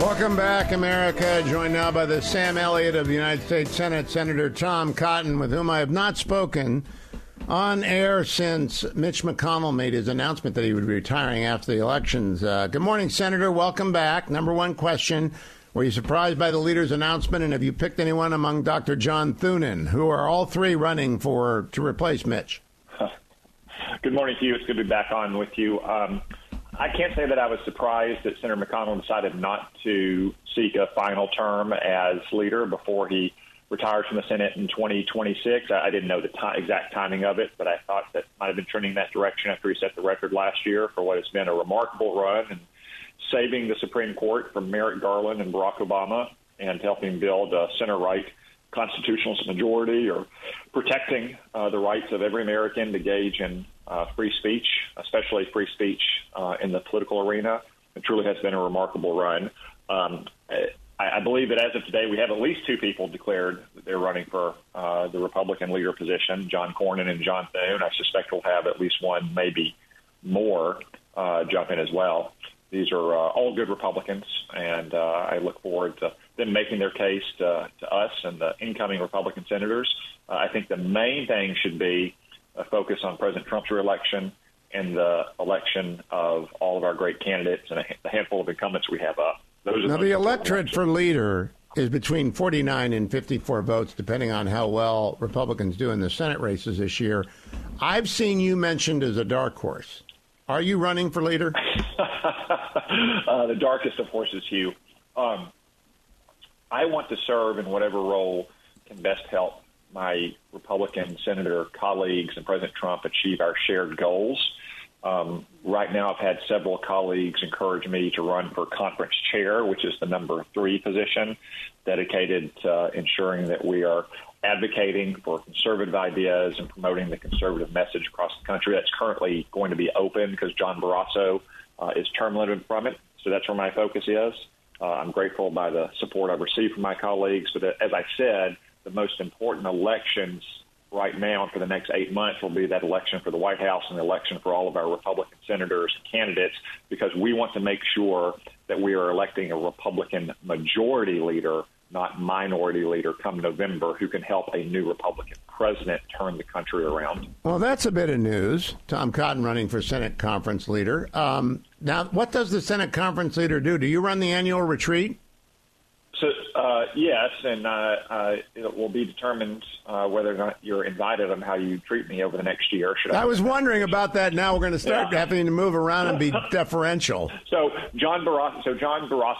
Welcome back, America. Joined now by the Sam Elliott of the United States Senate, Senator Tom Cotton, with whom I have not spoken on air since Mitch McConnell made his announcement that he would be retiring after the elections. Good morning, Senator. Welcome back. Number one question, were you surprised by the leader's announcement, and have you picked anyone among Dr. John Thunen, who are all three running to replace Mitch? Good morning, Hugh. It's good to be back on with you. I can't say that I was surprised that Senator McConnell decided not to seek a final term as leader before he retires from the Senate in 2026. I didn't know the exact timing of it, but I thought that might have been trending that direction after he set the record last year for what has been a remarkable run and saving the Supreme Court from Merrick Garland and Barack Obama and helping build a center-right constitutional majority, or protecting the rights of every American to engage in free speech, especially free speech in the political arena. It truly has been a remarkable run. I believe that as of today, we have at least two people declared that they're running for the Republican leader position, John Cornyn and John Thune. I suspect we'll have at least one, maybe more, jump in as well. These are all good Republicans, and I look forward to them making their case to us and the incoming Republican senators. I think the main thing should be a focus on President Trump's reelection and the election of all of our great candidates and a handful of incumbents we have up. Now, the electorate for leader is between 49 and 54 votes, depending on how well Republicans do in the Senate races this year. I've seen you mentioned as a dark horse. Are you running for leader? The darkest of horses, Hugh. I want to serve in whatever role can best help my Republican senator colleagues and President Trump achieve our shared goals. Right now, I've had several colleagues encourage me to run for conference chair, which is the number 3 position, dedicated to ensuring that we are advocating for conservative ideas and promoting the conservative message across the country. That's currently going to be open because John Barrasso is term limited from it. So that's where my focus is. I'm grateful by the support I've received from my colleagues. But as I said, the most important elections right now for the next 8 months will be that election for the White House and the election for all of our Republican senators and candidates, because we want to make sure that we are electing a Republican majority leader, not minority leader, come November, who can help a new Republican president turn the country around. Well, that's a bit of news. Tom Cotton running for Senate conference leader. Now, what does the Senate conference leader do? Do you run the annual retreat? So, yes, and it will be determined whether or not you're invited and how you treat me over the next year. I was wondering about that. Now we're going to start having to move around and be deferential. So John Barrasso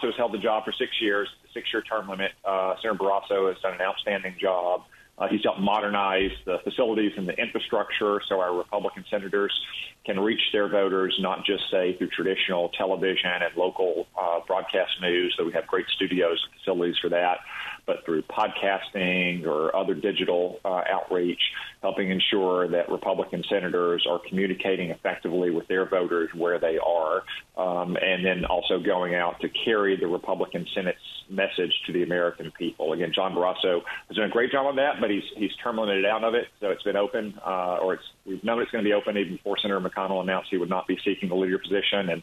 has held the job for 6 years, 6-year term limit. Senator Barrasso has done an outstanding job. He's helped modernize the facilities and the infrastructure so our Republican senators can reach their voters, not just, say, through traditional television and local broadcast news, though we have great studios and facilities for that, but through podcasting or other digital outreach, helping ensure that Republican senators are communicating effectively with their voters where they are, and then also going out to carry the Republican Senate's message to the American people. Again, John Barrasso has done a great job on that, but he's term limited out of it, so it's been open, we've known it's going to be open even before Senator McConnell announced he would not be seeking the leader position. And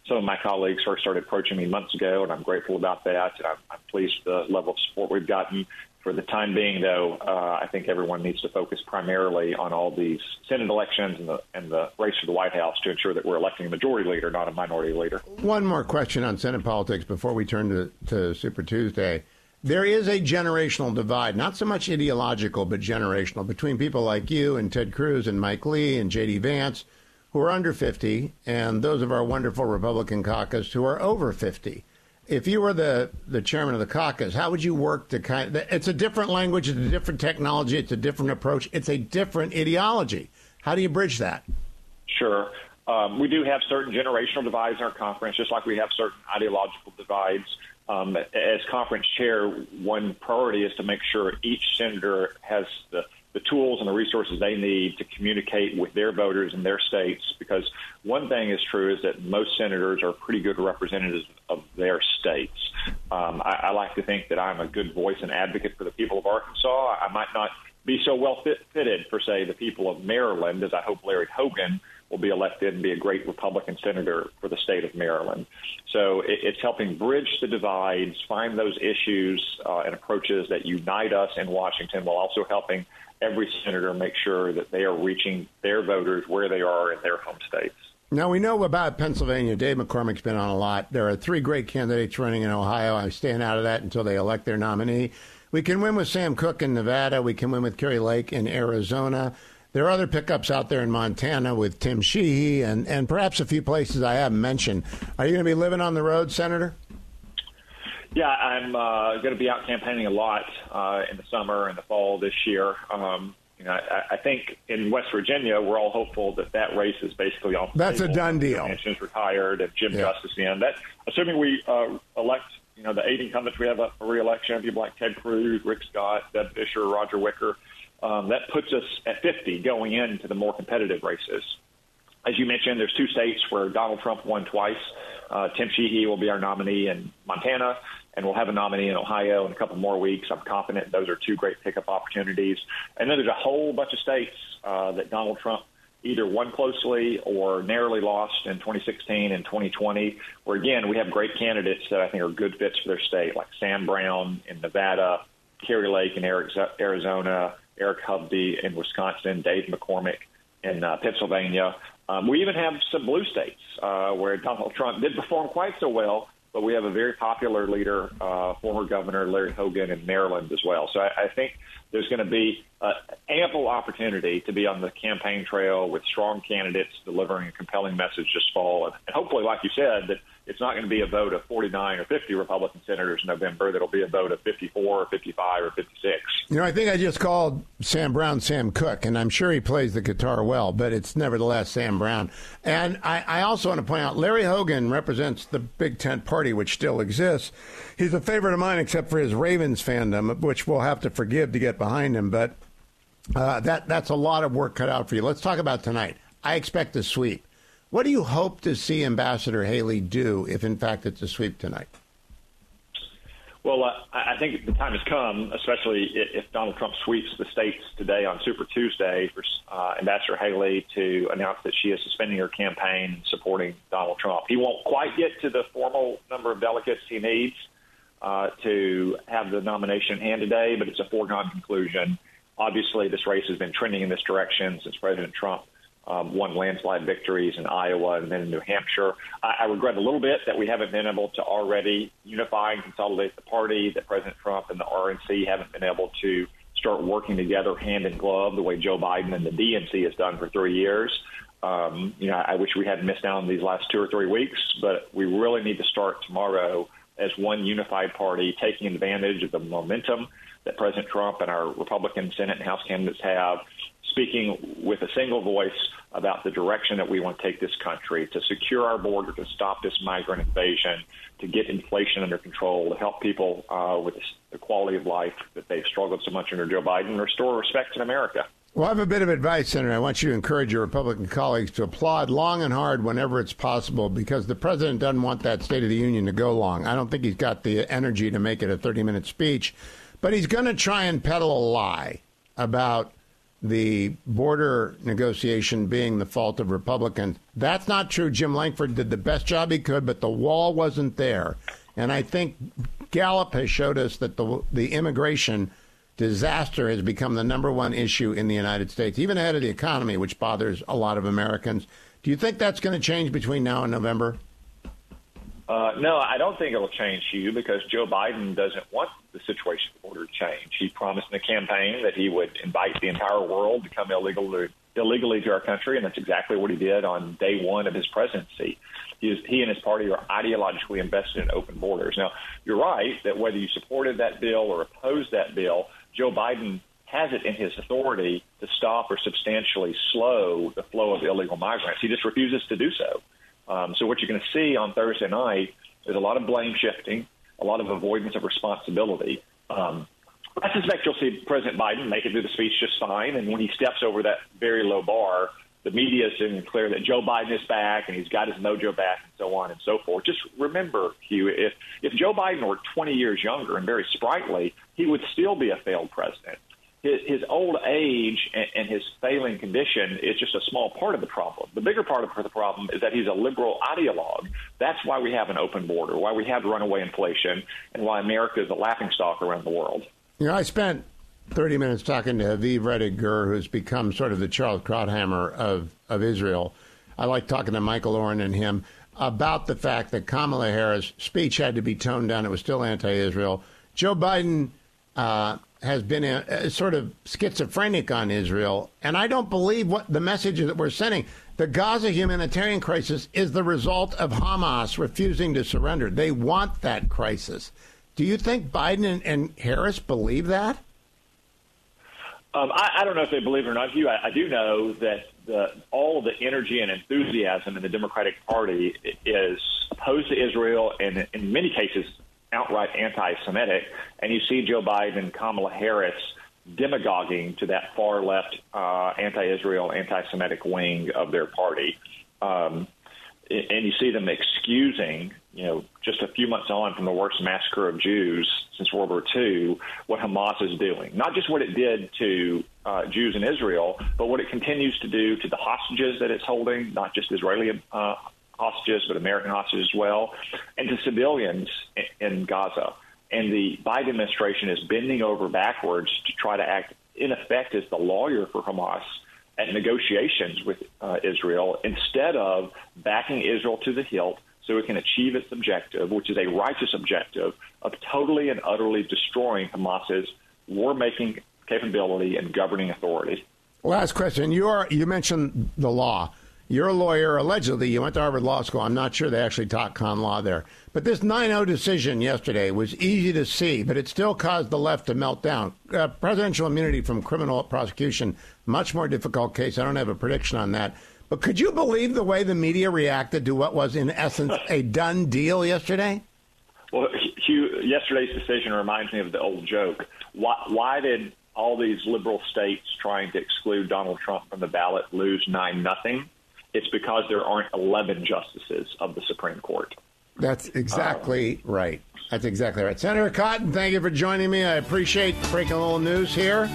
some of my colleagues first started approaching me months ago, and I'm grateful about that. And I'm pleased with the level of support we've gotten. For the time being, though, I think everyone needs to focus primarily on all these Senate elections and the race for the White House to ensure that we're electing a majority leader, not a minority leader. One more question on Senate politics before we turn to Super Tuesday. There is a generational divide, not so much ideological, but generational, between people like you and Ted Cruz and Mike Lee and J.D. Vance, who are under 50, and those of our wonderful Republican caucus who are over 50. If you were the chairman of the caucus, how would you work to it's a different language, it's a different technology, it's a different approach, it's a different ideology. How do you bridge that? Sure. We do have certain generational divides in our conference, just like we have certain ideological divides. As conference chair, one priority is to make sure each senator has the tools and the resources they need to communicate with their voters in their states, because one thing is true is that most senators are pretty good representatives of their states. I like to think that I'm a good voice and advocate for the people of Arkansas. I might not be so well fitted for, say, the people of Maryland, as I hope Larry Hogan will be elected and be a great Republican senator for the state of Maryland. So it's helping bridge the divides, find those issues and approaches that unite us in Washington, while also helping every senator make sure that they are reaching their voters where they are in their home states. Now, we know about Pennsylvania. Dave McCormick's been on a lot. There are 3 great candidates running in Ohio. I'm staying out of that until they elect their nominee. We can win with Sam Cooke in Nevada. We can win with Kerry Lake in Arizona. There are other pickups out there in Montana with Tim Sheehy and perhaps a few places I haven't mentioned. Are you going to be living on the road, Senator? Yeah, I'm going to be out campaigning a lot in the summer and the fall this year. I think in West Virginia, we're all hopeful that race is basically on. That's a done deal. Manchin's retired and Jim Justice in. That, assuming we elect, the 8 incumbents we have up for re-election, people like Ted Cruz, Rick Scott, Deb Fischer, Roger Wicker, that puts us at 50 going into the more competitive races. As you mentioned, there's 2 states where Donald Trump won twice. Tim Sheehy will be our nominee in Montana, and we'll have a nominee in Ohio in a couple more weeks. I'm confident those are 2 great pickup opportunities. And then there's a whole bunch of states that Donald Trump either won closely or narrowly lost in 2016 and 2020, where, again, we have great candidates that I think are good fits for their state, like Sam Brown in Nevada, Kerry Lake in Arizona, Eric Hovde in Wisconsin, Dave McCormick in Pennsylvania. We even have some blue states where Donald Trump did perform quite so well, but we have a very popular leader, former Governor Larry Hogan in Maryland as well. So I think there's going to be ample opportunity to be on the campaign trail with strong candidates delivering a compelling message this fall. And hopefully, like you said, that it's not going to be a vote of 49 or 50 Republican senators in November. That'll be a vote of 54 or 55 or 56. I think I just called Sam Brown Sam Cooke, and I'm sure he plays the guitar well, but it's nevertheless Sam Brown. And I also want to point out, Larry Hogan represents the Big Tent Party, which still exists. He's a favorite of mine, except for his Ravens fandom, which we'll have to forgive to get behind him. But that's a lot of work cut out for you. Let's talk about tonight. I expect a sweep. What do you hope to see Ambassador Haley do if, in fact, it's a sweep tonight? Well, I think the time has come, especially if Donald Trump sweeps the states today on Super Tuesday, for Ambassador Haley to announce that she is suspending her campaign supporting Donald Trump. He won't quite get to the formal number of delegates he needs to have the nomination in hand today, but it's a foregone conclusion. Obviously, this race has been trending in this direction since President Trump won landslide victories in Iowa and then in New Hampshire. I regret a little bit that we haven't been able to already unify and consolidate the party, that President Trump and the RNC haven't been able to start working together hand in glove the way Joe Biden and the DNC has done for 3 years. I wish we hadn't missed out on these last 2 or 3 weeks, but we really need to start tomorrow as one unified party, taking advantage of the momentum that President Trump and our Republican Senate and House candidates have, speaking with a single voice about the direction that we want to take this country, to secure our border, to stop this migrant invasion, to get inflation under control, to help people with the quality of life that they've struggled so much under Joe Biden, restore respect in America. Well, I have a bit of advice, Senator. I want you to encourage your Republican colleagues to applaud long and hard whenever it's possible, because the president doesn't want that State of the Union to go long. I don't think he's got the energy to make it a 30-minute speech, but he's going to try and peddle a lie about the border negotiation being the fault of Republicans. That's not true. Jim Langford did the best job he could, but the wall wasn't there. And I think Gallup has showed us that the immigration disaster has become the number one issue in the United States, even ahead of the economy, which bothers a lot of Americans. Do you think that's going to change between now and November? No, I don't think it'll change, Hugh, because Joe Biden doesn't want the situation at the border to change. He promised in the campaign that he would invite the entire world to come illegally to our country, and that's exactly what he did on day one of his presidency. He and his party are ideologically invested in open borders. Now, you're right that whether you supported that bill or opposed that bill, Joe Biden has it in his authority to stop or substantially slow the flow of illegal migrants. He just refuses to do so. So what you're going to see on Thursday night is a lot of blame shifting, a lot of avoidance of responsibility. I suspect you'll see President Biden make it through the speech just fine, and when he steps over that very low bar, the media is making clear that Joe Biden is back and he's got his mojo back and so on and so forth. Just remember, Hugh, if Joe Biden were 20 years younger and very sprightly, he would still be a failed president. his old age and his failing condition is just a small part of the problem. The bigger part of the problem is that he's a liberal ideologue. That's why we have an open border, why we have runaway inflation, and why America is a laughingstock around the world. You know, I spent 30 minutes talking to Aviv Rediger, who's become sort of the Charles Krauthammer of Israel. I like talking to Michael Oren and him about the fact that Kamala Harris' speech had to be toned down. It was still anti-Israel. Joe Biden has been sort of schizophrenic on Israel, and I don't believe what the message that we're sending. The Gaza humanitarian crisis is the result of Hamas refusing to surrender. They want that crisis. Do you think Biden and Harris believe that? I don't know if they believe it or not, Hugh. I do know that all of the energy and enthusiasm in the Democratic Party is opposed to Israel and, in many cases, outright anti-Semitic. And you see Joe Biden and Kamala Harris demagoguing to that far-left anti-Israel, anti-Semitic wing of their party. And you see them excusing, just a few months on from the worst massacre of Jews since World War II, what Hamas is doing. Not just what it did to Jews in Israel, but what it continues to do to the hostages that it's holding, not just Israeli hostages, but American hostages as well, and to civilians in Gaza. And the Biden administration is bending over backwards to try to act, in effect, as the lawyer for Hamas at negotiations with Israel, instead of backing Israel to the hilt so it can achieve its objective, which is a righteous objective of totally and utterly destroying Hamas's war-making capability and governing authority. Last question. You mentioned the law. You're a lawyer. Allegedly, you went to Harvard Law School. I'm not sure they actually taught con law there. But this 9-0 decision yesterday was easy to see, but it still caused the left to melt down. Presidential immunity from criminal prosecution, much more difficult case. I don't have a prediction on that. But could you believe the way the media reacted to what was, in essence, a done deal yesterday? Well, Hugh, yesterday's decision reminds me of the old joke. Why did all these liberal states trying to exclude Donald Trump from the ballot lose 9-0? It's because there aren't 11 justices of the Supreme Court. That's exactly right. That's exactly right. Senator Cotton, thank you for joining me. I appreciate breaking a little news here.